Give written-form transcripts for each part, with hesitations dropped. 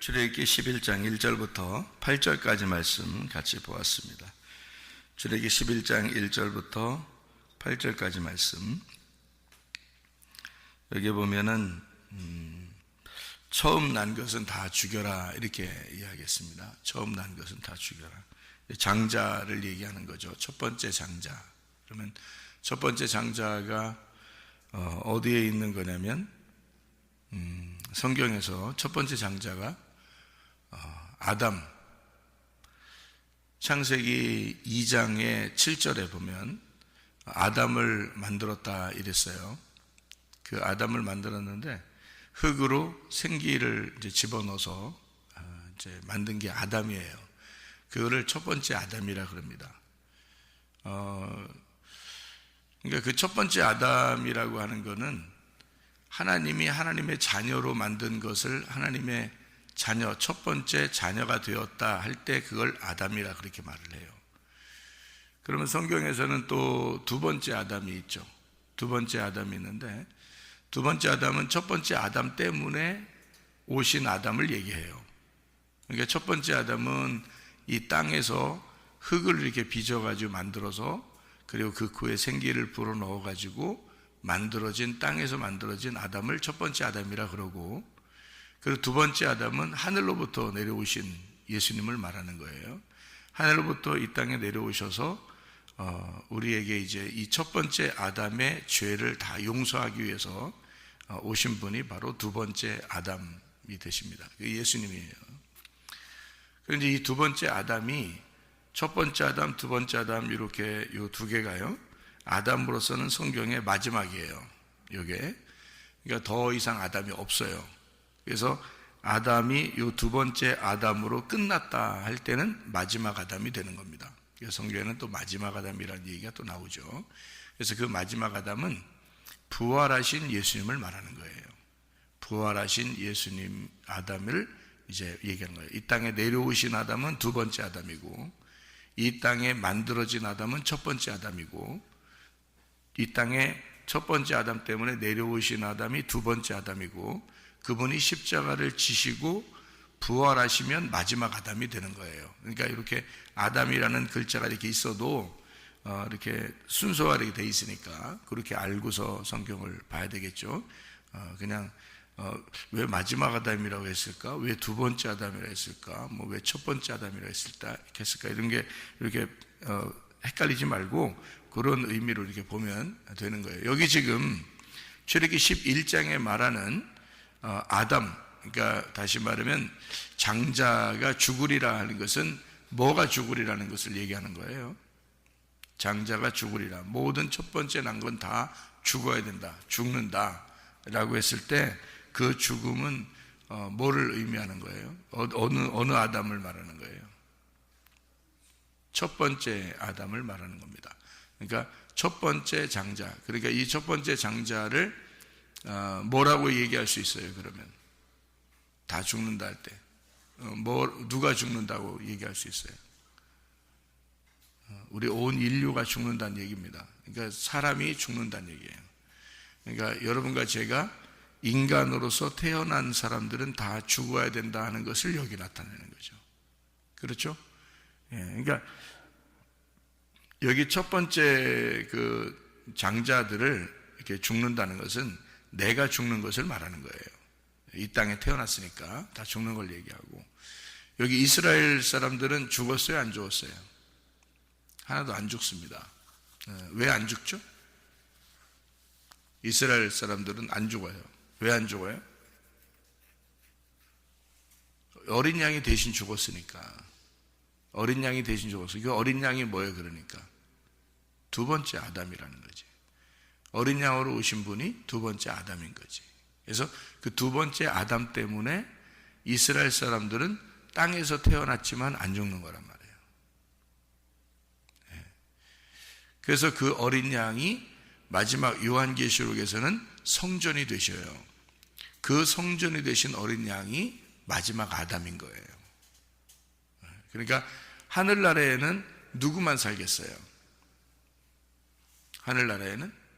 출애굽기 11장 1절부터 8절까지 말씀 같이 보았습니다. 출애굽기 11장 1절부터 8절까지 말씀. 여기 보면은 처음 난 것은 다 죽여라 이렇게 이야기했습니다. 처음 난 것은 다 죽여라. 장자를 얘기하는 거죠. 첫 번째 장자. 그러면 첫 번째 장자가 어디에 있는 거냐면 성경에서 첫 번째 장자가 아담. 창세기 2장의 7절에 보면 아담을 만들었다 이랬어요. 그 아담을 만들었는데 흙으로 생기를 이제 집어넣어서 이제 만든 게 아담이에요. 그거를 첫 번째 아담이라 그럽니다. 그러니까 그 첫 번째 아담이라고 하는 거는 하나님이 하나님의 자녀로 만든 것을 하나님의 자녀, 첫 번째 자녀가 되었다 할 때 그걸 아담이라 그렇게 말을 해요. 그러면 성경에서는 또 두 번째 아담이 있죠. 두 번째 아담이 있는데 두 번째 아담은 첫 번째 아담 때문에 오신 아담을 얘기해요. 그러니까 첫 번째 아담은 이 땅에서 흙을 이렇게 빚어가지고 만들어서 그리고 그 후에 생기를 불어넣어가지고 만들어진 땅에서 만들어진 아담을 첫 번째 아담이라 그러고, 그리고 두 번째 아담은 하늘로부터 내려오신 예수님을 말하는 거예요. 하늘로부터 이 땅에 내려오셔서 우리에게 이제 이 첫 번째 아담의 죄를 다 용서하기 위해서 오신 분이 바로 두 번째 아담이 되십니다. 예수님이에요. 그런데 이 두 번째 아담이 첫 번째 아담, 두 번째 아담 이렇게 요 두 개가요. 아담으로서는 성경의 마지막이에요. 요게. 그러니까 더 이상 아담이 없어요. 그래서 아담이 요 두 번째 아담으로 끝났다 할 때는 마지막 아담이 되는 겁니다. 그래서 성경에는 또 마지막 아담이라는 얘기가 또 나오죠. 그래서 그 마지막 아담은 부활하신 예수님을 말하는 거예요. 부활하신 예수님 아담을 이제 얘기하는 거예요. 이 땅에 내려오신 아담은 두 번째 아담이고, 이 땅에 만들어진 아담은 첫 번째 아담이고, 이 땅에 첫 번째 아담 때문에 내려오신 아담이 두 번째 아담이고, 그분이 십자가를 지시고 부활하시면 마지막 아담이 되는 거예요. 그러니까 이렇게 아담이라는 글자가 이렇게 있어도 이렇게 순서가 이렇게 돼 있으니까 그렇게 알고서 성경을 봐야 되겠죠. 그냥 왜 마지막 아담이라고 했을까? 왜 두 번째 아담이라고 했을까? 뭐 왜 첫 번째 아담이라고 했을까? 이런 게 이렇게 헷갈리지 말고 그런 의미로 이렇게 보면 되는 거예요. 여기 지금 출애굽기 11장에 말하는 아담, 그러니까 다시 말하면 장자가 죽으리라 하는 것은 뭐가 죽으리라는 것을 얘기하는 거예요. 장자가 죽으리라. 모든 첫 번째 난 건 다 죽어야 된다. 죽는다. 라고 했을 때 그 죽음은 뭐를 의미하는 거예요? 어느 아담을 말하는 거예요? 첫 번째 아담을 말하는 겁니다. 그러니까 첫 번째 장자. 그러니까 이 첫 번째 장자를 뭐라고 얘기할 수 있어요? 그러면 다 죽는다 할 때 누가 죽는다고 얘기할 수 있어요? 우리 온 인류가 죽는다는 얘기입니다. 그러니까 사람이 죽는다는 얘기예요. 그러니까 여러분과 제가 인간으로서 태어난 사람들은 다 죽어야 된다 하는 것을 여기 나타내는 거죠. 그렇죠? 예, 그러니까 여기 첫 번째 그 장자들을 이렇게 죽는다는 것은 내가 죽는 것을 말하는 거예요. 이 땅에 태어났으니까 다 죽는 걸 얘기하고, 여기 이스라엘 사람들은 죽었어요, 안 죽었어요? 하나도 안 죽습니다. 왜 안 죽죠? 이스라엘 사람들은 안 죽어요. 왜 안 죽어요? 어린 양이 대신 죽었으니까. 어린 양이 대신 죽었어요. 그 어린 양이 뭐예요? 그러니까 두 번째 아담이라는 거지. 어린 양으로 오신 분이 두 번째 아담인 거지. 그래서 그 두 번째 아담 때문에 이스라엘 사람들은 땅에서 태어났지만 안 죽는 거란 말이에요. 그래서 그 어린 양이 마지막 요한계시록에서는 성전이 되셔요. 그 성전이 되신 어린 양이 마지막 아담인 거예요. 그러니까 하늘나라에는 누구만 살겠어요? 하늘나라에는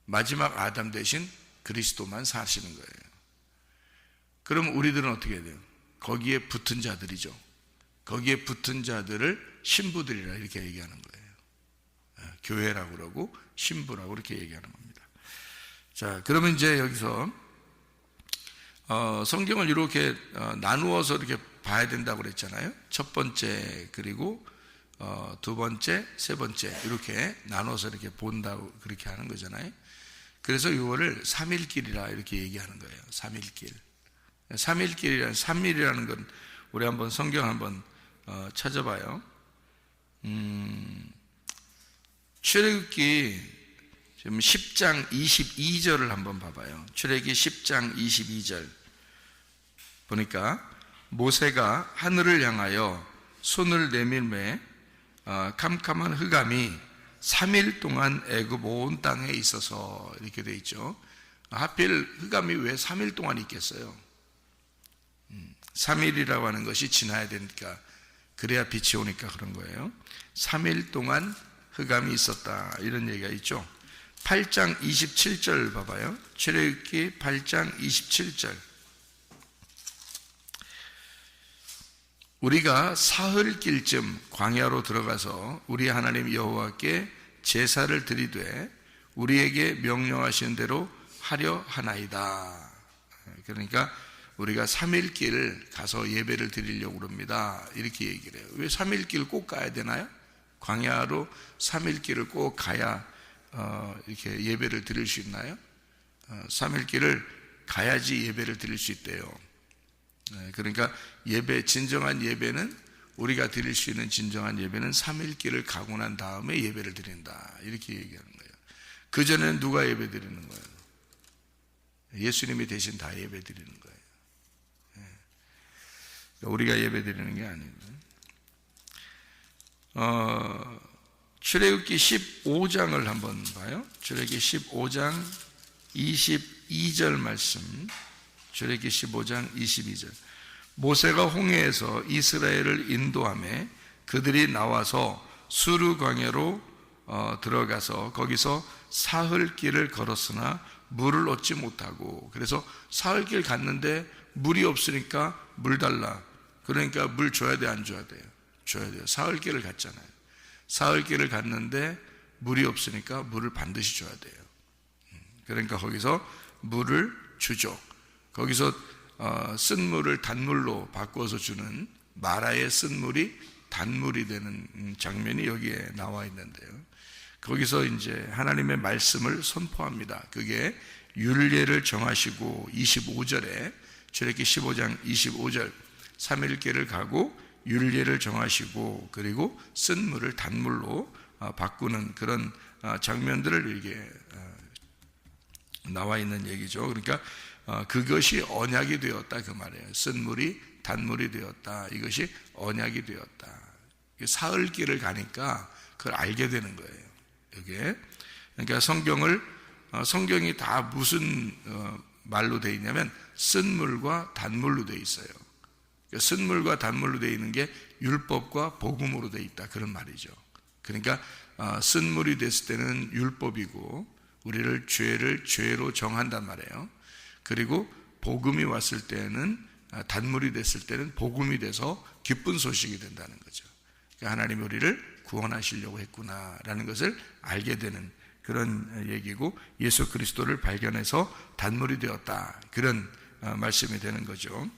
마지막 아담 대신 그리스도만 사시는 거예요. 그럼 우리들은 어떻게 해야 돼요? 거기에 붙은 자들이죠. 거기에 붙은 자들을 신부들이라 이렇게 얘기하는 거예요. 교회라고 그러고 신부라고 이렇게 얘기하는 겁니다. 자, 그러면 이제 여기서 성경을 이렇게 나누어서 이렇게 봐야 된다고 그랬잖아요. 첫 번째, 그리고 두 번째, 세 번째 이렇게 나눠서 이렇게 본다고 그렇게 하는 거잖아요. 그래서 이거를 3일길이라 이렇게 얘기하는 거예요. 3일길. 3일길이라는 3일이라는 건 우리 한번 성경 한번 찾아봐요. 출애굽기 지금 10장 22절을 한번 봐봐요. 출애굽기 10장 22절 보니까 모세가 하늘을 향하여 손을 내밀매 캄캄한 흑암이 3일 동안 애굽 온 땅에 있어서 이렇게 돼 있죠. 하필 흑암이 왜 3일 동안 있겠어요? 3일이라고 하는 것이 지나야 되니까, 그래야 빛이 오니까 그런 거예요. 3일 동안 흑암이 있었다 이런 얘기가 있죠. 8장 27절 봐봐요. 출애굽기 8장 27절. 우리가 사흘길쯤 광야로 들어가서 우리 하나님 여호와께 제사를 드리되 우리에게 명령하신 대로 하려 하나이다. 그러니까 우리가 3일길 가서 예배를 드리려고 그럽니다. 이렇게 얘기를 해요. 왜 3일길 꼭 가야 되나요? 광야로 3일길을 꼭 가야 이렇게 예배를 드릴 수 있나요? 3일길을 가야지 예배를 드릴 수 있대요. 그러니까 진정한 예배는, 우리가 드릴 수 있는 진정한 예배는 3일길을 가고 난 다음에 예배를 드린다 이렇게 얘기하는 거예요. 그전에는 누가 예배 드리는 거예요? 예수님이 대신 다 예배 드리는 거예요. 우리가 예배 드리는 게 아니고. 출애굽기 15장을 한번 봐요. 출애굽기 15장 22절 말씀. 출애굽기 15장 22절. 모세가 홍해에서 이스라엘을 인도하며 그들이 나와서 수르 광야로 들어가서 거기서 사흘길을 걸었으나 물을 얻지 못하고, 그래서 사흘길 갔는데 물이 없으니까 물 달라. 그러니까 물 줘야 돼, 안 줘야 돼요? 줘야 돼요. 사흘길을 갔잖아요. 사흘길을 갔는데 물이 없으니까 물을 반드시 줘야 돼요. 그러니까 거기서 물을 주죠. 거기서 쓴 물을 단물로 바꿔서 주는, 마라의 쓴 물이 단물이 되는 장면이 여기에 나와 있는데요. 거기서 이제 하나님의 말씀을 선포합니다. 그게 율례를 정하시고 25절에 출애굽기 15장 25절 3일길을 가고 율례를 정하시고 그리고 쓴 물을 단물로 바꾸는 그런 장면들을 이게 나와 있는 얘기죠. 그러니까 그것이 언약이 되었다 그 말이에요. 쓴 물이 단물이 되었다. 이것이 언약이 되었다. 사흘길을 가니까 그걸 알게 되는 거예요. 이게 그러니까 성경이 다 무슨 말로 되어 있냐면 쓴 물과 단물로 되어 있어요. 쓴 물과 단물로 되어 있는 게 율법과 복음으로 되어 있다 그런 말이죠. 그러니까 쓴 물이 됐을 때는 율법이고 우리를 죄로 정한단 말이에요. 그리고 복음이 왔을 때는, 단물이 됐을 때는 복음이 돼서 기쁜 소식이 된다는 거죠. 그러니까 하나님이 우리를 구원하시려고 했구나라는 것을 알게 되는 그런 얘기고, 예수 그리스도를 발견해서 단물이 되었다 그런 말씀이 되는 거죠.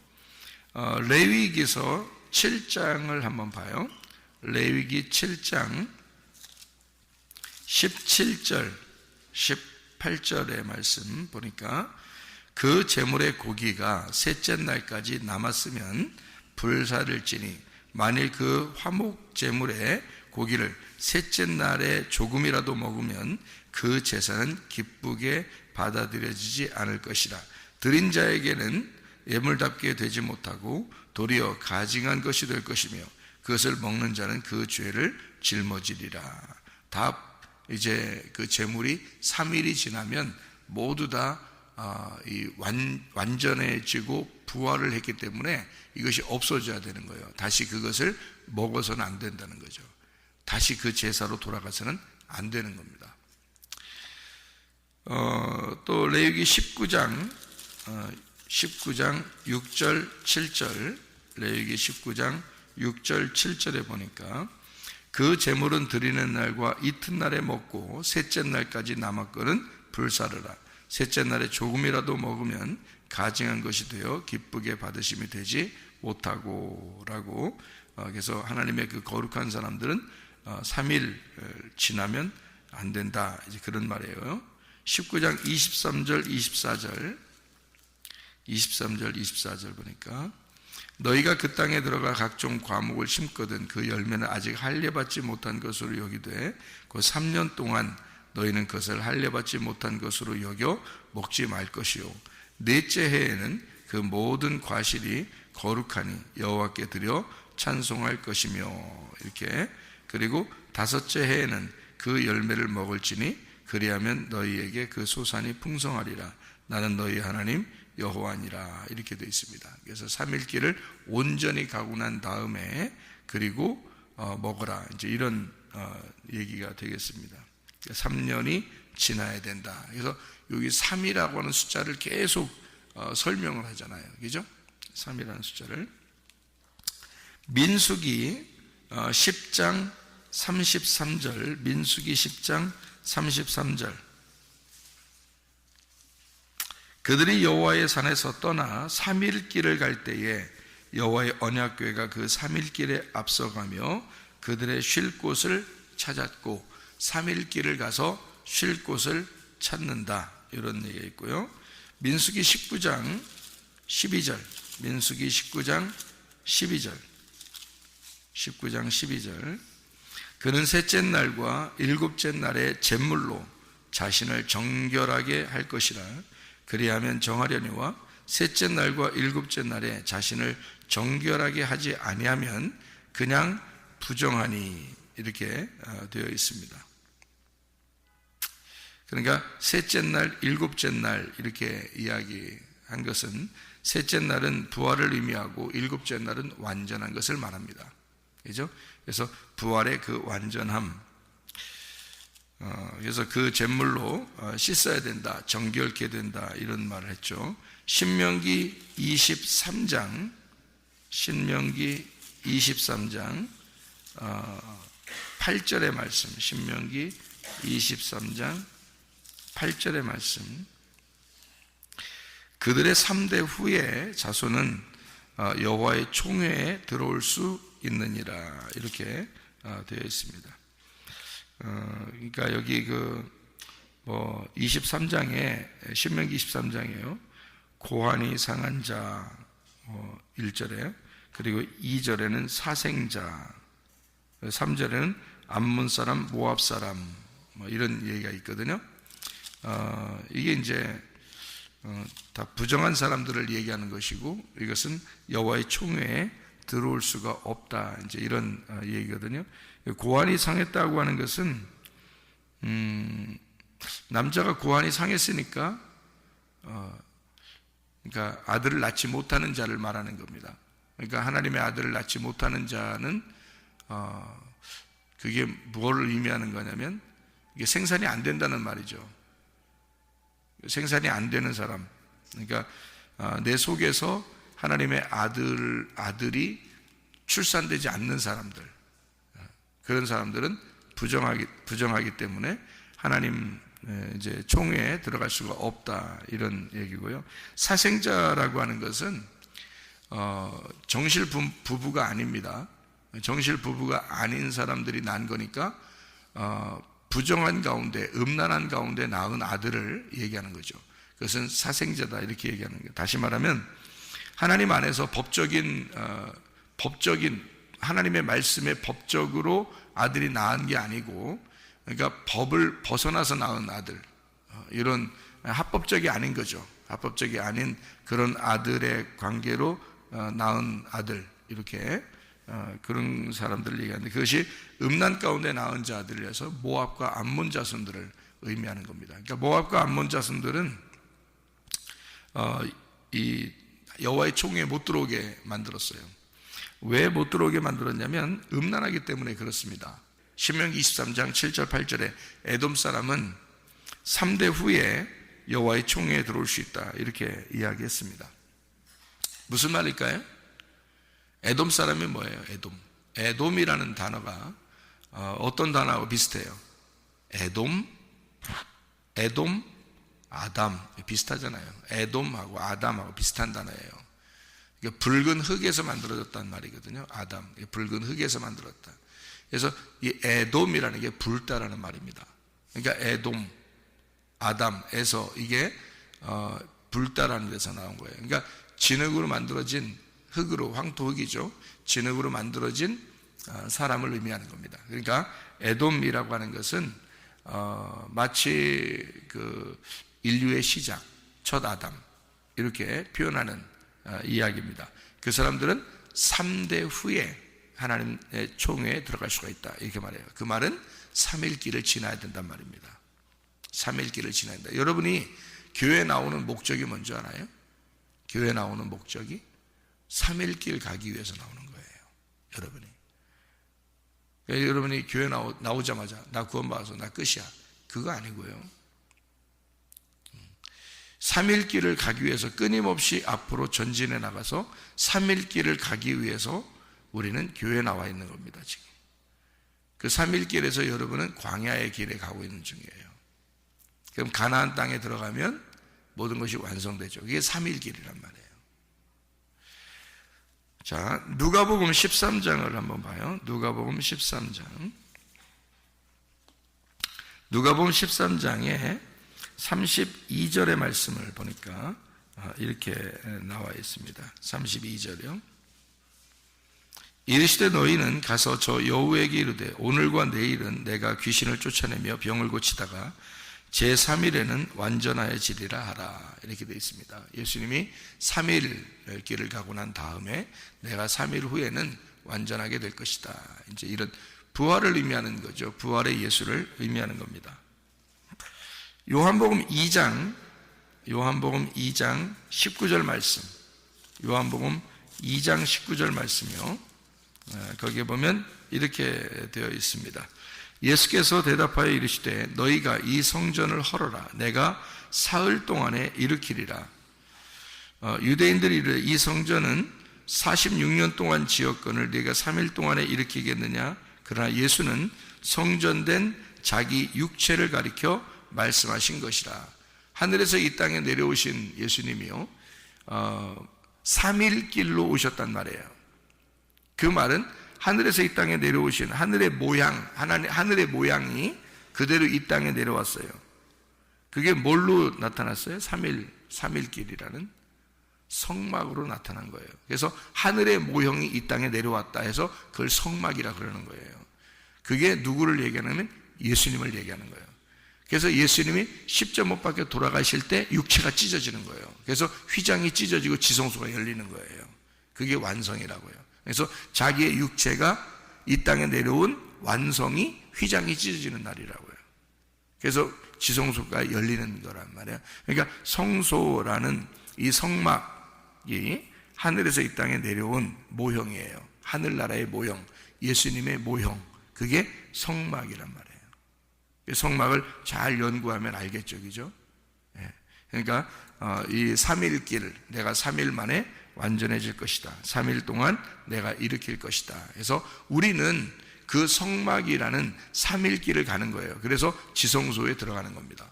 레위기서 7장을 한번 봐요. 레위기 7장 17절 18절의 말씀 보니까 그 제물의 고기가 셋째 날까지 남았으면 불사를지니 만일 그 화목 제물의 고기를 셋째 날에 조금이라도 먹으면 그 제사는 기쁘게 받아들여지지 않을 것이라. 드린 자에게는 예물답게 되지 못하고 도리어 가증한 것이 될 것이며 그것을 먹는 자는 그 죄를 짊어지리라. 다 이제 그 제물이 3일이 지나면 모두 다 완전해지고 부활을 했기 때문에 이것이 없어져야 되는 거예요. 다시 그것을 먹어서는 안 된다는 거죠. 다시 그 제사로 돌아가서는 안 되는 겁니다. 또 레위기 19장 19장 6절 7절, 레위기 19장 6절 7절에 보니까 그 제물은 드리는 날과 이튿날에 먹고 셋째 날까지 남았거든 불사르라. 셋째 날에 조금이라도 먹으면 가증한 것이 되어 기쁘게 받으심이 되지 못하고 라고. 그래서 하나님의 그 거룩한 사람들은 3일 지나면 안 된다, 이제 그런 말이에요. 19장 23절 24절 보니까 너희가 그 땅에 들어가 각종 과목을 심거든 그 열매는 아직 할례받지 못한 것으로 여기되 그 3년 동안 너희는 그것을 할례받지 못한 것으로 여겨 먹지 말 것이요 넷째 해에는 그 모든 과실이 거룩하니 여호와께 드려 찬송할 것이며 이렇게. 그리고 다섯째 해에는 그 열매를 먹을지니 그리하면 너희에게 그 소산이 풍성하리라. 나는 너희 하나님 여호와니라. 이렇게 되어 있습니다. 그래서 3일기를 온전히 가고 난 다음에 그리고 먹어라, 이제 이런 얘기가 되겠습니다. 3년이 지나야 된다. 그래서 여기 3이라고 하는 숫자를 계속 설명을 하잖아요, 그죠? 3이라는 숫자를. 민수기 10장 33절, 민수기 10장 33절. 그들이 여호와의 산에서 떠나 3일길을 갈 때에 여호와의 언약궤가 그 3일길에 앞서가며 그들의 쉴 곳을 찾았고 3일길을 가서 쉴 곳을 찾는다, 이런 얘기가 있고요. 민수기 19장 12절, 민수기 19장 12절, 19장 12절. 그는 셋째 날과 일곱째 날에 제물로 자신을 정결하게 할 것이라. 그리하면 정하려니와 셋째 날과 일곱째 날에 자신을 정결하게 하지 아니하면 그냥 부정하니, 이렇게 되어 있습니다. 그러니까 셋째 날, 일곱째 날 이렇게 이야기한 것은 셋째 날은 부활을 의미하고 일곱째 날은 완전한 것을 말합니다. 그죠? 그래서 부활의 그 완전함, 그래서 그 제물로 씻어야 된다, 정결케 된다, 이런 말을 했죠. 신명기 23장 8절의 말씀, 신명기 23장 8절의 말씀. 그들의 3대 후에 자손은 여호와의 총회에 들어올 수 있느니라, 이렇게 되어 있습니다. 그러니까 여기 23장에, 신명기 23장이에요. 고환이 상한 자 1절에, 그리고 2절에는 사생자, 3절에는 암몬 사람, 모압 사람, 이런 얘기가 있거든요. 이게 이제 다 부정한 사람들을 얘기하는 것이고, 이것은 여호와의 총회에 들어올 수가 없다, 이제 이런 얘기거든요. 고환이 상했다고 하는 것은 남자가 고환이 상했으니까 그러니까 아들을 낳지 못하는 자를 말하는 겁니다. 그러니까 하나님의 아들을 낳지 못하는 자는 그게 무엇을 의미하는 거냐면 이게 생산이 안 된다는 말이죠. 생산이 안 되는 사람, 그러니까 내 속에서 하나님의 아들이 출산되지 않는 사람들, 그런 사람들은 부정하기 때문에 하나님 이제 총회에 들어갈 수가 없다, 이런 얘기고요. 사생자라고 하는 것은 정실 부부가 아닙니다. 정실 부부가 아닌 사람들이 난 거니까 부정한 가운데, 음란한 가운데 낳은 아들을 얘기하는 거죠. 그것은 사생자다, 이렇게 얘기하는 거예요. 다시 말하면 하나님 안에서 법적인 하나님의 말씀에 법적으로 아들이 낳은 게 아니고, 그러니까 법을 벗어나서 낳은 아들, 이런 합법적이 아닌 거죠. 합법적이 아닌 그런 아들의 관계로 낳은 아들, 이렇게 그런 사람들을 얘기하는데, 그것이 음란 가운데 낳은 자들을 해서 모압과 암몬 자손들을 의미하는 겁니다. 그러니까 모압과 암몬 자손들은 이 여호와의 총회에 못 들어오게 만들었어요. 왜 못 들어오게 만들었냐면 음란하기 때문에 그렇습니다. 신명기 23장 7절 8절에 에돔 사람은 3대 후에 여호와의 총회에 들어올 수 있다, 이렇게 이야기했습니다. 무슨 말일까요? 에돔 사람이 뭐예요? 에돔. 에돔이라는 단어가 어떤 단어하고 비슷해요? 에돔, 아담 비슷하잖아요. 에돔하고 아담하고 비슷한 단어예요. 이게 붉은 흙에서 만들어졌단 말이거든요. 아담, 붉은 흙에서 만들었다. 그래서 이 에돔이라는 게 붉다라는 말입니다. 그러니까 에돔, 아담에서 이게 붉다라는 데서 나온 거예요. 그러니까 진흙으로 만들어진 흙으로, 황토흙이죠. 진흙으로 만들어진 사람을 의미하는 겁니다. 그러니까 에돔이라고 하는 것은 마치 그 인류의 시작, 첫 아담 이렇게 표현하는 이야기입니다. 그 사람들은 3대 후에 하나님의 총회에 들어갈 수가 있다 이렇게 말해요. 그 말은 3일 길을 지나야 된단 말입니다. 3일 길을 지나야 된다. 여러분이 교회 나오는 목적이 뭔지 알아요? 교회 나오는 목적이 3일 길 가기 위해서 나오는 거예요. 여러분이 교회 나오자마자 나 구원받아서 나 끝이야, 그거 아니고요. 3일 길을 가기 위해서 끊임없이 앞으로 전진해 나가서 3일 길을 가기 위해서 우리는 교회에 나와 있는 겁니다. 지금 그 3일 길에서 여러분은 광야의 길에 가고 있는 중이에요. 그럼 가나안 땅에 들어가면 모든 것이 완성되죠. 그게 3일 길이란 말이에요. 자, 누가복음 13장을 한번 봐요. 누가복음 13장. 누가복음 13장에 32절의 말씀을 보니까 이렇게 나와 있습니다. 32절이요. 이르시되 너희는 가서 저 여우에게 이르되 오늘과 내일은 내가 귀신을 쫓아내며 병을 고치다가 제3일에는 완전하여지리라 하라. 이렇게 되어 있습니다. 예수님이 3일 길을 가고 난 다음에 내가 3일 후에는 완전하게 될 것이다. 이제 이런 부활을 의미하는 거죠. 부활의 예수를 의미하는 겁니다. 요한복음 2장 19절 말씀. 요한복음 2장 19절 말씀이요. 거기에 보면 이렇게 되어 있습니다. 예수께서 대답하여 이르시되 너희가 이 성전을 헐어라. 내가 사흘 동안에 일으키리라. 유대인들이 이르되 이 성전은 46년 동안 지었거늘 네가 3일 동안에 일으키겠느냐. 그러나 예수는 성전된 자기 육체를 가리켜 말씀하신 것이라. 하늘에서 이 땅에 내려오신 예수님이요 3일 길로 오셨단 말이에요. 그 말은 하늘에서 이 땅에 내려오신 하늘의 모양, 하늘의 모양이 그대로 이 땅에 내려왔어요. 그게 뭘로 나타났어요? 3일 길이라는 성막으로 나타난 거예요. 그래서 하늘의 모형이 이 땅에 내려왔다 해서 그걸 성막이라 그러는 거예요. 그게 누구를 얘기하냐면 예수님을 얘기하는 거예요. 그래서 예수님이 십자가 못 박혀 돌아가실 때 육체가 찢어지는 거예요. 그래서 휘장이 찢어지고 지성소가 열리는 거예요. 그게 완성이라고요. 그래서 자기의 육체가 이 땅에 내려온 완성이 휘장이 찢어지는 날이라고요. 그래서 지성소가 열리는 거란 말이에요. 그러니까 성소라는 이 성막이 하늘에서 이 땅에 내려온 모형이에요. 하늘나라의 모형, 예수님의 모형, 그게 성막이란 말이에요. 성막을 잘 연구하면 알겠죠, 그죠? 그러니까 이 3일 길, 내가 3일 만에 완전해질 것이다. 3일 동안 내가 일으킬 것이다. 그래서 우리는 그 성막이라는 3일 길을 가는 거예요. 그래서 지성소에 들어가는 겁니다.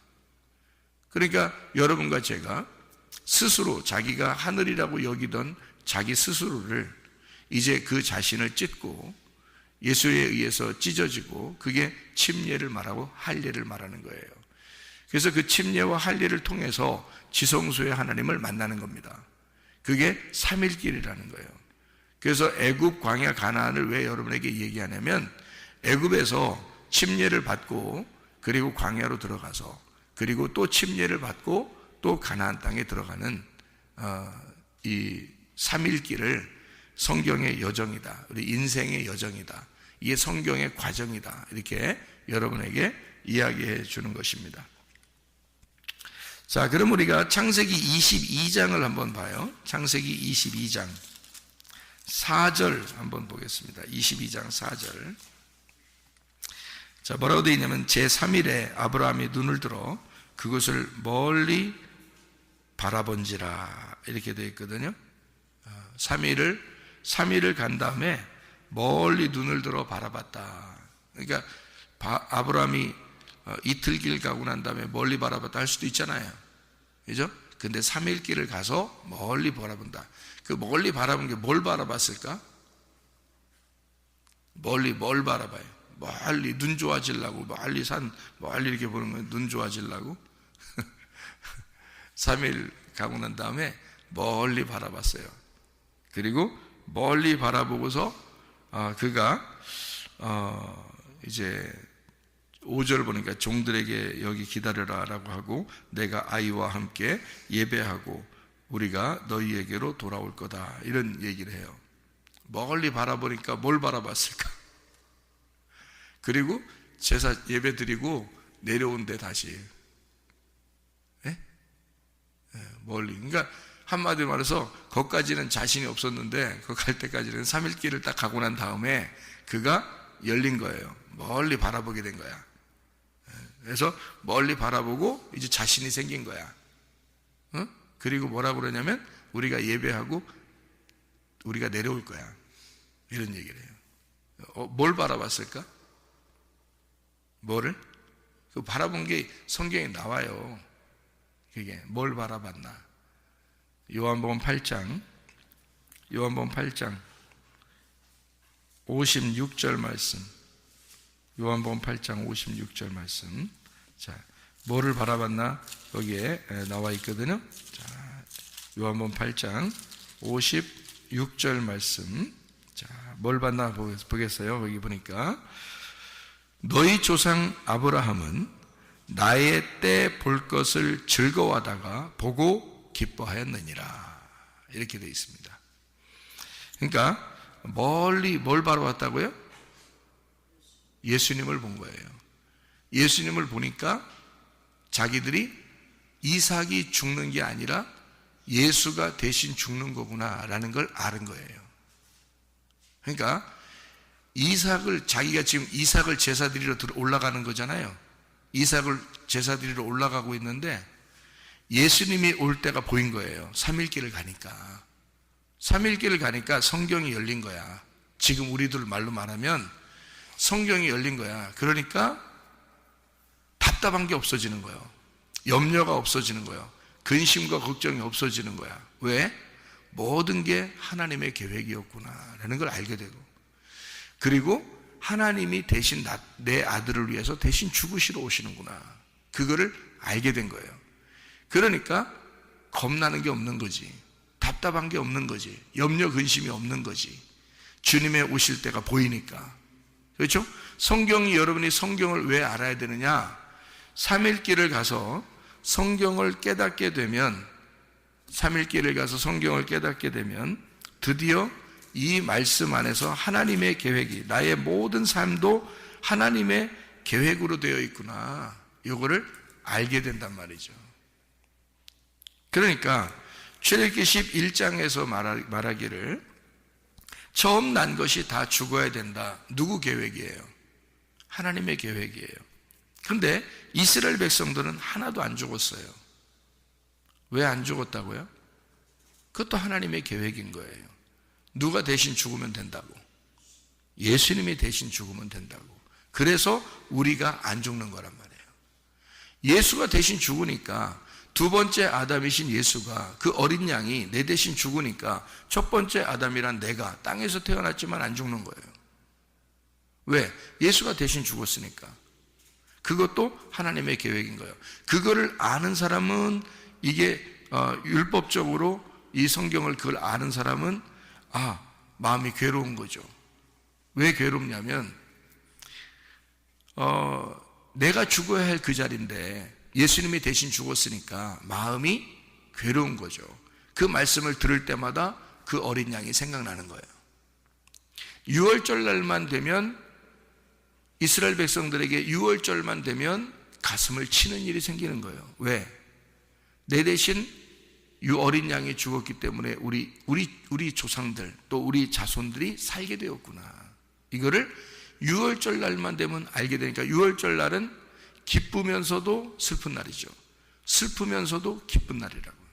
그러니까 여러분과 제가 스스로 자기가 하늘이라고 여기던 자기 스스로를 이제 그 자신을 찢고 예수에 의해서 찢어지고 그게 침례를 말하고 할례를 말하는 거예요. 그래서 그 침례와 할례를 통해서 지성소의 하나님을 만나는 겁니다. 그게 3일 길이라는 거예요. 그래서 애굽, 광야, 가나안을 왜 여러분에게 얘기하냐면 애굽에서 침례를 받고 그리고 광야로 들어가서 그리고 또 침례를 받고 또 가나안 땅에 들어가는 이 3일 길을 성경의 여정이다. 우리 인생의 여정이다. 이게 성경의 과정이다. 이렇게 여러분에게 이야기해 주는 것입니다. 자, 그럼 우리가 창세기 22장을 한번 봐요. 창세기 22장 4절 한번 보겠습니다. 22장 4절. 자, 뭐라고 되어 있냐면 제3일에 아브라함이 눈을 들어 그것을 멀리 바라본지라 이렇게 되어 있거든요. 3일을 간 다음에 멀리 눈을 들어 바라봤다. 그러니까 아브라함이 이틀 길 가고 난 다음에 멀리 바라봤다 할 수도 있잖아요. 그죠? 근데 3일 길을 가서 멀리 바라본다. 그 멀리 바라본 게 뭘 바라봤을까? 멀리 뭘 바라봐요? 멀리 눈 좋아지려고, 멀리 이렇게 보는 거예요. 눈 좋아지려고. 3일 가고 난 다음에 멀리 바라봤어요. 그리고 멀리 바라보고서 그가 이제 5절 보니까 종들에게 여기 기다려라 라고 하고 내가 아이와 함께 예배하고 우리가 너희에게로 돌아올 거다 이런 얘기를 해요. 멀리 바라보니까 뭘 바라봤을까? 그리고 제사 예배 드리고 내려온대 다시. 멀리. 그러니까 한마디로 말해서 거기까지는 자신이 없었는데 그 갈 때까지는 3일 길을 딱 가고 난 다음에 그가 열린 거예요. 멀리 바라보게 된 거야. 그래서 멀리 바라보고 이제 자신이 생긴 거야. 그리고 뭐라고 그러냐면 우리가 예배하고 우리가 내려올 거야. 이런 얘기를 해요. 뭘 바라봤을까? 뭐를? 그 바라본 게 성경에 나와요. 그게 뭘 바라봤나? 요한복음 8장 56절 말씀. 요한복음 8장 56절 말씀. 자, 뭐를 바라봤나? 거기에 나와 있거든요. 자, 요한복음 8장 56절 말씀. 자, 뭘 봤나 보겠어요. 거기 보니까 너희 조상 아브라함은 나의 때 볼 것을 즐거워하다가 보고 기뻐하였느니라. 이렇게 되어 있습니다. 그러니까 멀리 뭘 바라봤다고요? 예수님을 본 거예요. 예수님을 보니까 자기들이 이삭이 죽는 게 아니라 예수가 대신 죽는 거구나라는 걸 아는 거예요. 그러니까 자기가 지금 이삭을 제사 드리러 올라가는 거잖아요. 이삭을 제사 드리러 올라가고 있는데 예수님이 올 때가 보인 거예요. 3일 길을 가니까. 3일 길을 가니까 성경이 열린 거야. 지금 우리들 말로 말하면 성경이 열린 거야. 그러니까 답답한 게 없어지는 거예요. 염려가 없어지는 거예요. 근심과 걱정이 없어지는 거야. 왜? 모든 게 하나님의 계획이었구나라는 걸 알게 되고, 그리고 하나님이 대신 내 아들을 위해서 대신 죽으시러 오시는구나, 그거를 알게 된 거예요. 그러니까 겁나는 게 없는 거지, 답답한 게 없는 거지, 염려 근심이 없는 거지. 주님의 오실 때가 보이니까. 그렇죠? 여러분이 성경을 왜 알아야 되느냐? 3일 길을 가서 성경을 깨닫게 되면, 3일 길을 가서 성경을 깨닫게 되면 드디어 이 말씀 안에서 하나님의 계획이, 나의 모든 삶도 하나님의 계획으로 되어 있구나, 이거를 알게 된단 말이죠. 그러니까 출애굽기 11장에서 말하기를 처음 난 것이 다 죽어야 된다. 누구 계획이에요? 하나님의 계획이에요. 그런데 이스라엘 백성들은 하나도 안 죽었어요. 왜 안 죽었다고요? 그것도 하나님의 계획인 거예요. 누가 대신 죽으면 된다고? 예수님이 대신 죽으면 된다고. 그래서 우리가 안 죽는 거란 말이에요. 예수가 대신 죽으니까, 두 번째 아담이신 예수가, 그 어린 양이 내 대신 죽으니까 첫 번째 아담이란 내가 땅에서 태어났지만 안 죽는 거예요. 왜? 예수가 대신 죽었으니까. 그것도 하나님의 계획인 거예요. 그거를 아는 사람은, 이게 율법적으로 이 성경을 그걸 아는 사람은 마음이 괴로운 거죠. 왜 괴롭냐면 내가 죽어야 할 그 자리인데 예수님이 대신 죽었으니까 마음이 괴로운 거죠. 그 말씀을 들을 때마다 그 어린 양이 생각나는 거예요. 6월절 날만 되면, 이스라엘 백성들에게 6월절만 되면 가슴을 치는 일이 생기는 거예요. 왜? 내 대신 이 어린 양이 죽었기 때문에 우리 조상들, 또 우리 자손들이 살게 되었구나. 이거를 6월절 날만 되면 알게 되니까, 6월절 날은 기쁘면서도 슬픈 날이죠. 슬프면서도 기쁜 날이라고요.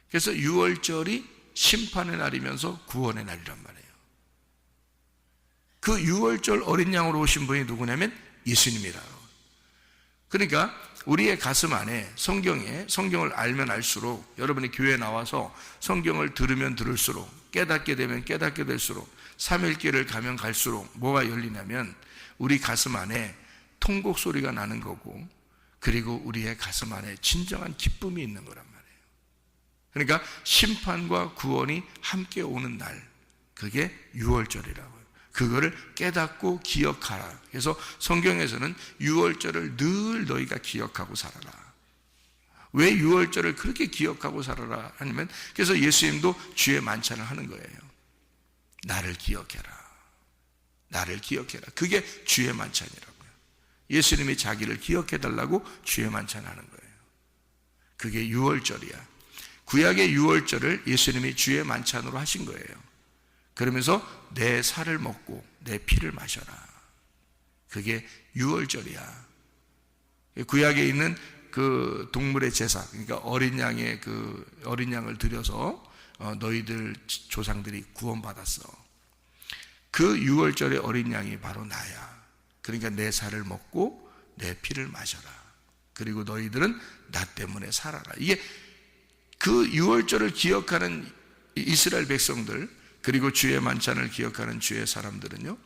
그래서 6월절이 심판의 날이면서 구원의 날이란 말이에요. 그 유월절 어린 양으로 오신 분이 누구냐면 예수님이라고. 그러니까 우리의 가슴 안에 성경을 알면 알수록, 여러분이 교회에 나와서 성경을 들으면 들을수록, 깨닫게 되면 깨닫게 될수록, 삼일길을 가면 갈수록 뭐가 열리냐면 우리 가슴 안에 통곡 소리가 나는 거고, 그리고 우리의 가슴 안에 진정한 기쁨이 있는 거란 말이에요. 그러니까 심판과 구원이 함께 오는 날, 그게 유월절이라고요. 그거를 깨닫고 기억하라. 그래서 성경에서는 유월절을 늘 너희가 기억하고 살아라. 왜 유월절을 그렇게 기억하고 살아라 하냐면, 그래서 예수님도 주의 만찬을 하는 거예요. 나를 기억해라. 나를 기억해라. 그게 주의 만찬이라고요. 예수님이 자기를 기억해달라고 주의 만찬하는 거예요. 그게 유월절이야. 구약의 유월절을 예수님이 주의 만찬으로 하신 거예요. 그러면서 내 살을 먹고 내 피를 마셔라. 그게 유월절이야. 구약에 있는 그 동물의 제사, 그러니까 어린 양을 드려서 너희들 조상들이 구원받았어. 그 유월절의 어린 양이 바로 나야. 그러니까 내 살을 먹고 내 피를 마셔라. 그리고 너희들은 나 때문에 살아라. 이게 그 유월절을 기억하는 이스라엘 백성들, 그리고 주의 만찬을 기억하는 주의 사람들은요,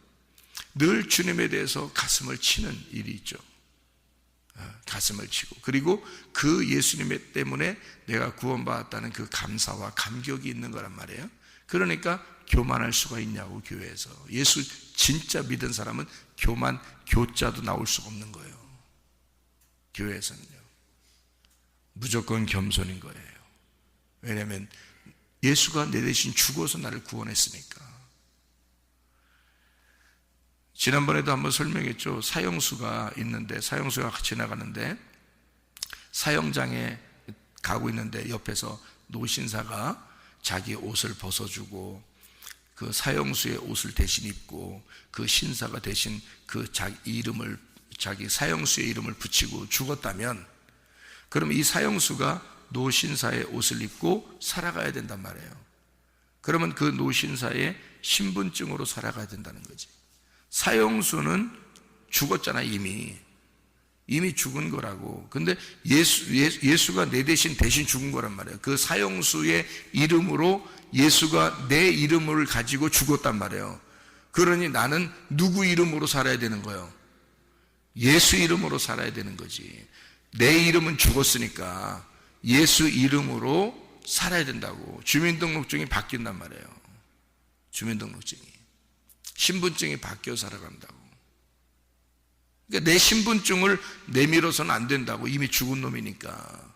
늘 주님에 대해서 가슴을 치는 일이 있죠. 가슴을 치고, 그리고 그 예수님 때문에 내가 구원받았다는 그 감사와 감격이 있는 거란 말이에요. 그러니까 교만할 수가 있냐고. 교회에서 예수 진짜 믿은 사람은 교만, 교자도 나올 수가 없는 거예요. 교회에서는요, 무조건 겸손인 거예요. 왜냐하면 예수가 내 대신 죽어서 나를 구원했으니까. 지난번에도 한번 설명했죠. 사형수가 있는데, 사형수가 지나가는데 사형장에 가고 있는데 옆에서 노신사가 자기 옷을 벗어주고 그 사형수의 옷을 대신 입고 그 신사가 대신 그 자기 사형수의 이름을 붙이고 죽었다면, 그럼 이 사형수가 노신사의 옷을 입고 살아가야 된단 말이에요. 그러면 그 노신사의 신분증으로 살아가야 된다는 거지. 사형수는 죽었잖아. 이미 죽은 거라고. 근데 예수가 내 대신 죽은 거란 말이에요. 그 사형수의 이름으로 예수가 내 이름을 가지고 죽었단 말이에요. 그러니 나는 누구 이름으로 살아야 되는 거예요? 예수 이름으로 살아야 되는 거지. 내 이름은 죽었으니까 예수 이름으로 살아야 된다고. 주민등록증이 바뀐단 말이에요. 주민등록증이, 신분증이 바뀌어 살아간다고. 그러니까 내 신분증을 내밀어서는 안 된다고. 이미 죽은 놈이니까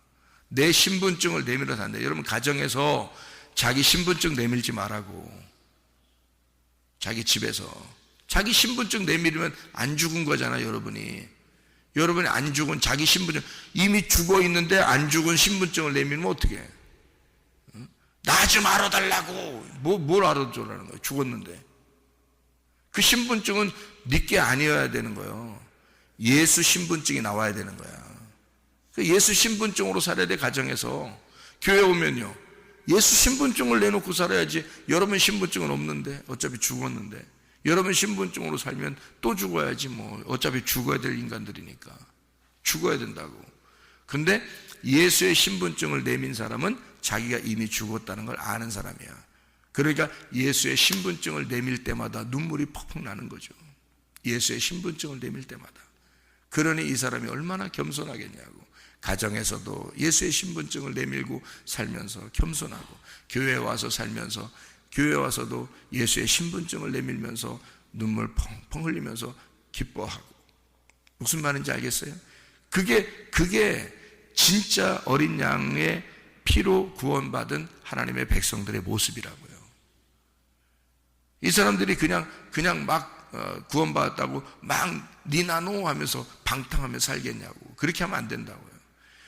내 신분증을 내밀어서 안 돼. 여러분, 가정에서 자기 신분증 내밀지 말라고. 자기 집에서 자기 신분증 내밀으면 안 죽은 거잖아. 여러분이 안 죽은 자기 신분증, 이미 죽어 있는데 안 죽은 신분증을 내밀면 어떻게 해? 나 좀 알아달라고. 뭘 알아주라는 거야? 죽었는데. 그 신분증은 네게 아니어야 되는 거예요. 예수 신분증이 나와야 되는 거야. 예수 신분증으로 살아야 돼. 가정에서. 교회 오면요, 예수 신분증을 내놓고 살아야지. 여러분 신분증은 없는데, 어차피 죽었는데 여러분 신분증으로 살면 또 죽어야지 뭐. 어차피 죽어야 될 인간들이니까 죽어야 된다고. 근데 예수의 신분증을 내민 사람은 자기가 이미 죽었다는 걸 아는 사람이야. 그러니까 예수의 신분증을 내밀 때마다 눈물이 퍽퍽 나는 거죠. 예수의 신분증을 내밀 때마다. 그러니 이 사람이 얼마나 겸손하겠냐고. 가정에서도 예수의 신분증을 내밀고 살면서 겸손하고, 교회에 와서 살면서 교회에 와서도 예수의 신분증을 내밀면서 눈물 펑펑 흘리면서 기뻐하고. 무슨 말인지 알겠어요? 그게 진짜 어린 양의 피로 구원받은 하나님의 백성들의 모습이라고요. 이 사람들이 그냥 막 구원받았다고 막 니나노 하면서 방탕하며 살겠냐고. 그렇게 하면 안 된다고요.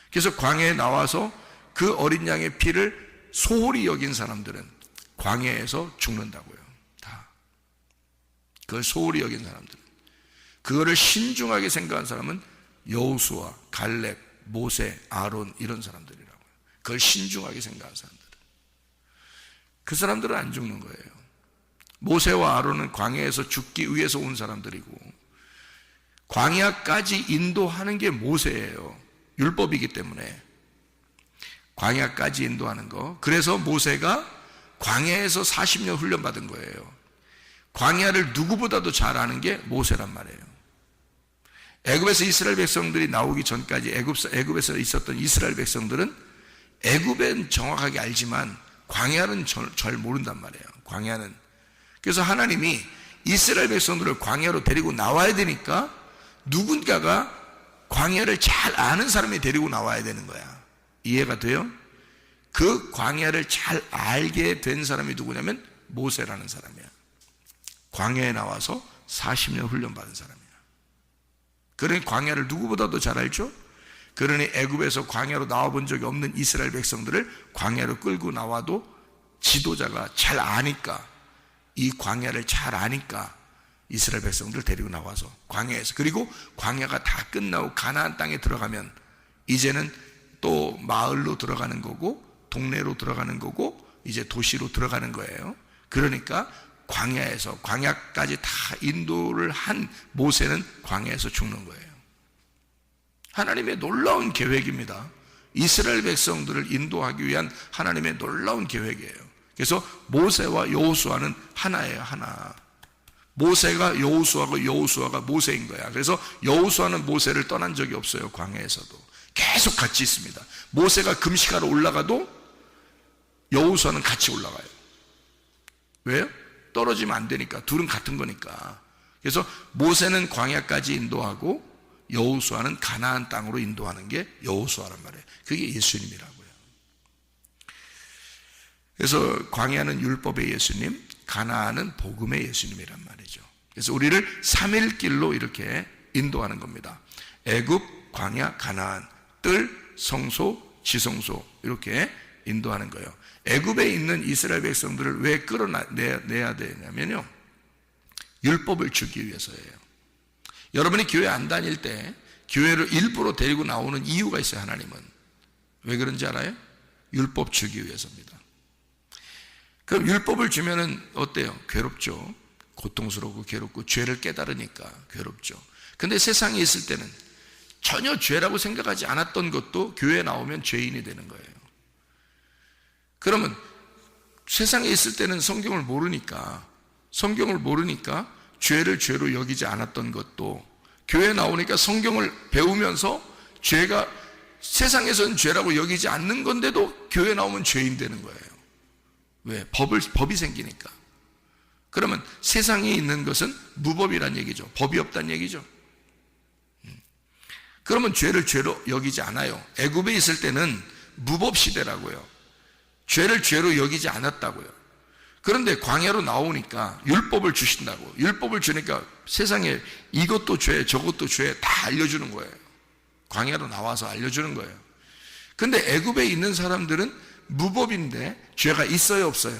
그래서 광야에 나와서 그 어린 양의 피를 소홀히 여긴 사람들은 광야에서 죽는다고요. 다. 그걸 소홀히 여긴 사람들은. 그거를 신중하게 생각한 사람은 여호수아, 갈렙, 모세, 아론, 이런 사람들이라고요. 그걸 신중하게 생각한 사람들은. 그 사람들은 안 죽는 거예요. 모세와 아론은 광야에서 죽기 위해서 온 사람들이고, 광야까지 인도하는 게 모세예요. 율법이기 때문에 광야까지 인도하는 거. 그래서 모세가 광야에서 40년 훈련받은 거예요. 광야를 누구보다도 잘 아는 게 모세란 말이에요. 애굽에서 이스라엘 백성들이 나오기 전까지 애굽에서 있었던 이스라엘 백성들은 애굽은 정확하게 알지만 광야는 잘 모른단 말이에요. 광야는. 그래서 하나님이 이스라엘 백성들을 광야로 데리고 나와야 되니까 누군가가 광야를 잘 아는 사람이 데리고 나와야 되는 거야. 이해가 돼요? 그 광야를 잘 알게 된 사람이 누구냐면 모세라는 사람이야. 광야에 나와서 40년 훈련받은 사람이야. 그러니 광야를 누구보다도 잘 알죠? 그러니 애굽에서 광야로 나와본 적이 없는 이스라엘 백성들을 광야로 끌고 나와도 지도자가 잘 아니까, 이 광야를 잘 아니까 이스라엘 백성들 데리고 나와서 광야에서, 그리고 광야가 다 끝나고 가나안 땅에 들어가면 이제는 또 마을로 들어가는 거고 동네로 들어가는 거고 이제 도시로 들어가는 거예요. 그러니까 광야에서, 광야까지 다 인도를 한 모세는 광야에서 죽는 거예요. 하나님의 놀라운 계획입니다. 이스라엘 백성들을 인도하기 위한 하나님의 놀라운 계획이에요. 그래서 모세와 여호수아는 하나예요. 하나. 모세가 여호수아고 여호수아가 모세인 거야. 그래서 여호수아는 모세를 떠난 적이 없어요. 광야에서도 계속 같이 있습니다. 모세가 금식하러 올라가도 여호수아는 같이 올라가요. 왜요? 떨어지면 안 되니까. 둘은 같은 거니까. 그래서 모세는 광야까지 인도하고 여호수아는 가나안 땅으로 인도하는 게 여호수아란 말이에요. 그게 예수님이라고요. 그래서 광야는 율법의 예수님, 가나안은 복음의 예수님이란 말이죠. 그래서 우리를 3일길로 이렇게 인도하는 겁니다. 애굽, 광야, 가나안, 뜰, 성소, 지성소, 이렇게 인도하는 거예요. 애굽에 있는 이스라엘 백성들을 왜 끌어내야 되냐면요, 율법을 주기 위해서예요. 여러분이 교회 안 다닐 때 교회를 일부러 데리고 나오는 이유가 있어요. 하나님은 왜 그런지 알아요? 율법 주기 위해서입니다. 그럼 율법을 주면은 어때요? 괴롭죠. 고통스럽고 괴롭고 죄를 깨달으니까 괴롭죠. 근데 세상에 있을 때는 전혀 죄라고 생각하지 않았던 것도 교회에 나오면 죄인이 되는 거예요. 그러면 세상에 있을 때는 성경을 모르니까 죄를 죄로 여기지 않았던 것도 교회에 나오니까 성경을 배우면서 죄가 세상에서는 죄라고 여기지 않는 건데도 교회에 나오면 죄인 되는 거예요. 왜? 법이 생기니까. 그러면 세상에 있는 것은 무법이란 얘기죠. 법이 없다는 얘기죠. 그러면 죄를 죄로 여기지 않아요. 애굽에 있을 때는 무법 시대라고요. 죄를 죄로 여기지 않았다고요. 그런데 광야로 나오니까 율법을 주신다고. 율법을 주니까 세상에 이것도 죄, 저것도 죄 다 알려주는 거예요. 광야로 나와서 알려주는 거예요. 근데 애굽에 있는 사람들은 무법인데 죄가 있어요, 없어요?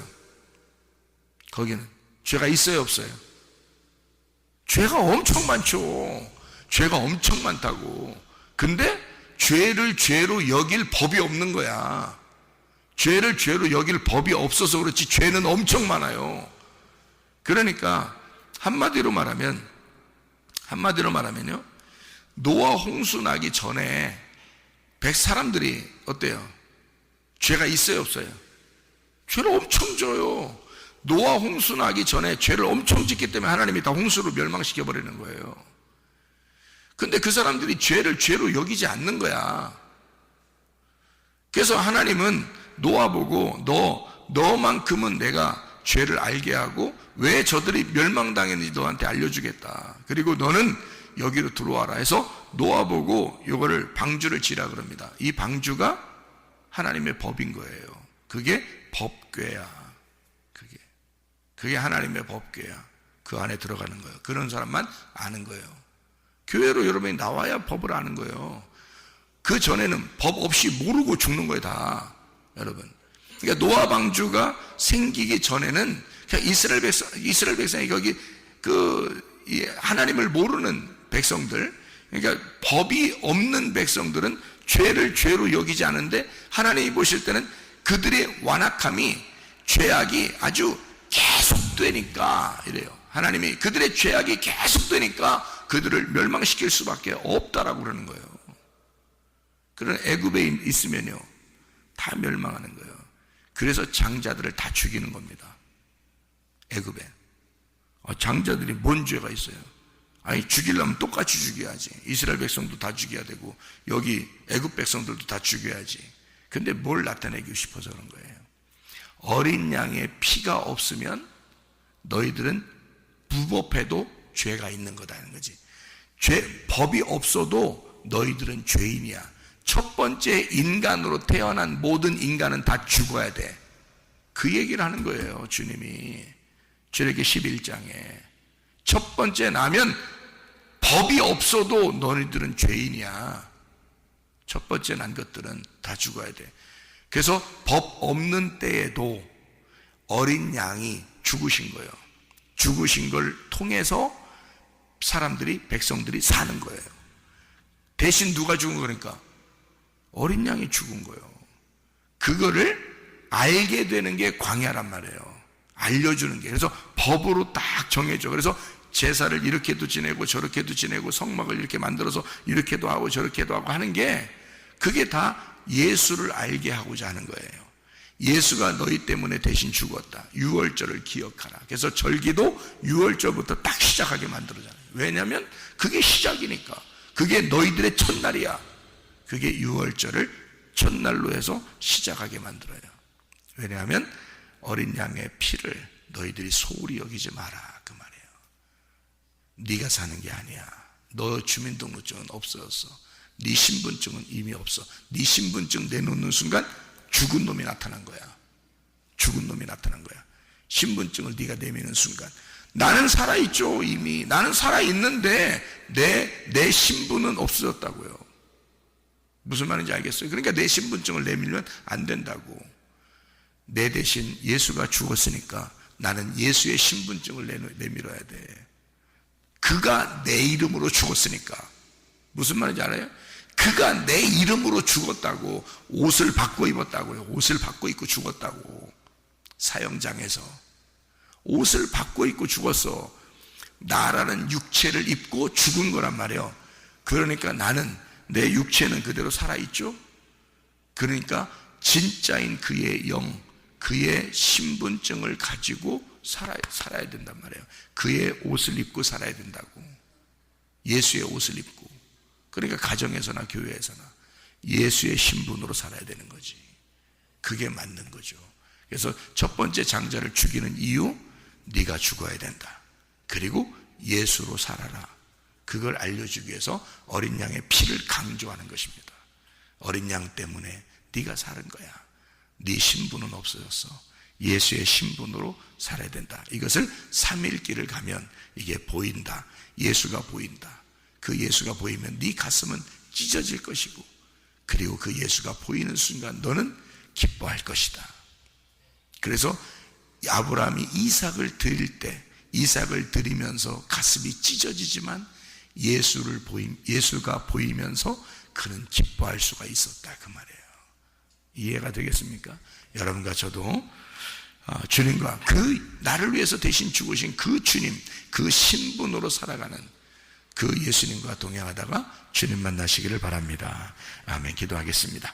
거기는 죄가 있어요, 없어요? 죄가 엄청 많죠. 죄가 엄청 많다고. 근데 죄를 죄로 여길 법이 없는 거야. 죄를 죄로 여길 법이 없어서 그렇지 죄는 엄청 많아요. 그러니까 한마디로 말하면요, 노아 홍수 나기 전에 사람들이 어때요? 죄가 있어요, 없어요? 죄를 엄청 져요. 노아 홍수 나기 전에 죄를 엄청 짓기 때문에 하나님이 다 홍수로 멸망시켜 버리는 거예요. 근데 그 사람들이 죄를 죄로 여기지 않는 거야. 그래서 하나님은 노아 보고 너만큼은 내가 죄를 알게 하고 왜 저들이 멸망당했는지 너한테 알려주겠다. 그리고 너는 여기로 들어와라 해서 노아 보고 이거를 방주를 지라 그럽니다. 이 방주가 하나님의 법인 거예요. 그게 법궤야. 그게 하나님의 법궤야. 그 안에 들어가는 거예요. 그런 사람만 아는 거예요. 교회로 여러분이 나와야 법을 아는 거예요. 그 전에는 법 없이 모르고 죽는 거예요, 다. 여러분. 그러니까 노아 방주가 생기기 전에는 그냥 이스라엘 백성이 거기 하나님을 모르는 백성들, 그러니까 법이 없는 백성들은 죄를 죄로 여기지 않은데 하나님이 보실 때는 그들의 완악함이 죄악이 아주 계속되니까 이래요. 하나님이 그들의 죄악이 계속되니까 그들을 멸망시킬 수밖에 없다라고 그러는 거예요. 그런 애굽에 있으면요 다 멸망하는 거예요. 그래서 장자들을 다 죽이는 겁니다. 애굽에 장자들이 뭔 죄가 있어요? 아니 죽이려면 똑같이 죽여야지. 이스라엘 백성도 다 죽여야 되고 여기 애굽 백성들도 다 죽여야지. 근데 뭘 나타내고 싶어서 그런 거예요. 어린 양의 피가 없으면 너희들은 불법해도 죄가 있는 거다는 거지. 법이 없어도 너희들은 죄인이야. 첫 번째 인간으로 태어난 모든 인간은 다 죽어야 돼. 그 얘기를 하는 거예요. 주님이 출애굽기 11장에 첫 번째 나면 법이 없어도 너희들은 죄인이야. 첫 번째 난 것들은 다 죽어야 돼. 그래서 법 없는 때에도 어린 양이 죽으신 거예요. 죽으신 걸 통해서 사람들이, 백성들이 사는 거예요. 대신 누가 죽은 거니까? 어린 양이 죽은 거예요. 그거를 알게 되는 게 광야란 말이에요. 알려주는 게. 그래서 법으로 딱 정해져. 그래서 제사를 이렇게도 지내고 저렇게도 지내고 성막을 이렇게 만들어서 이렇게도 하고 저렇게도 하고 하는 게 그게 다 예수를 알게 하고자 하는 거예요. 예수가 너희 때문에 대신 죽었다. 유월절을 기억하라. 그래서 절기도 유월절부터 딱 시작하게 만들어잖아요. 왜냐하면 그게 시작이니까. 그게 너희들의 첫날이야. 그게 유월절을 첫날로 해서 시작하게 만들어요. 왜냐하면 어린 양의 피를 너희들이 소홀히 여기지 마라 그 말이에요. 네가 사는 게 아니야. 너 주민등록증은 없어졌어. 네 신분증은 이미 없어. 네 신분증 내놓는 순간 죽은 놈이 나타난 거야. 죽은 놈이 나타난 거야. 신분증을 네가 내미는 순간 나는 살아있죠. 이미 나는 살아있는데 내 신분은 없어졌다고요. 무슨 말인지 알겠어요? 그러니까 내 신분증을 내밀면 안 된다고. 내 대신 예수가 죽었으니까 나는 예수의 신분증을 내밀어야 돼. 그가 내 이름으로 죽었으니까. 무슨 말인지 알아요? 그가 내 이름으로 죽었다고. 옷을 바꿔 입었다고요. 옷을 바꿔 입고 죽었다고. 사형장에서 옷을 바꿔 입고 죽었어. 나라는 육체를 입고 죽은 거란 말이에요. 그러니까 나는 내 육체는 그대로 살아있죠. 그러니까 진짜인 그의 영, 그의 신분증을 가지고 살아야 된단 말이에요. 그의 옷을 입고 살아야 된다고. 예수의 옷을 입고. 그러니까 가정에서나 교회에서나 예수의 신분으로 살아야 되는 거지. 그게 맞는 거죠. 그래서 첫 번째 장자를 죽이는 이유, 네가 죽어야 된다. 그리고 예수로 살아라. 그걸 알려주기 위해서 어린 양의 피를 강조하는 것입니다. 어린 양 때문에 네가 사는 거야. 네 신분은 없어졌어. 예수의 신분으로 살아야 된다. 이것을 3일길을 가면 이게 보인다. 예수가 보인다. 그 예수가 보이면 네 가슴은 찢어질 것이고, 그리고 그 예수가 보이는 순간 너는 기뻐할 것이다. 그래서 아브라함이 이삭을 드릴 때 이삭을 드리면서 가슴이 찢어지지만 예수가 보이면서 그는 기뻐할 수가 있었다 그 말이에요. 이해가 되겠습니까? 여러분과 저도 주님과 그 나를 위해서 대신 죽으신 그 주님, 그 신분으로 살아가는 그 예수님과 동행하다가 주님 만나시기를 바랍니다. 아멘. 기도하겠습니다.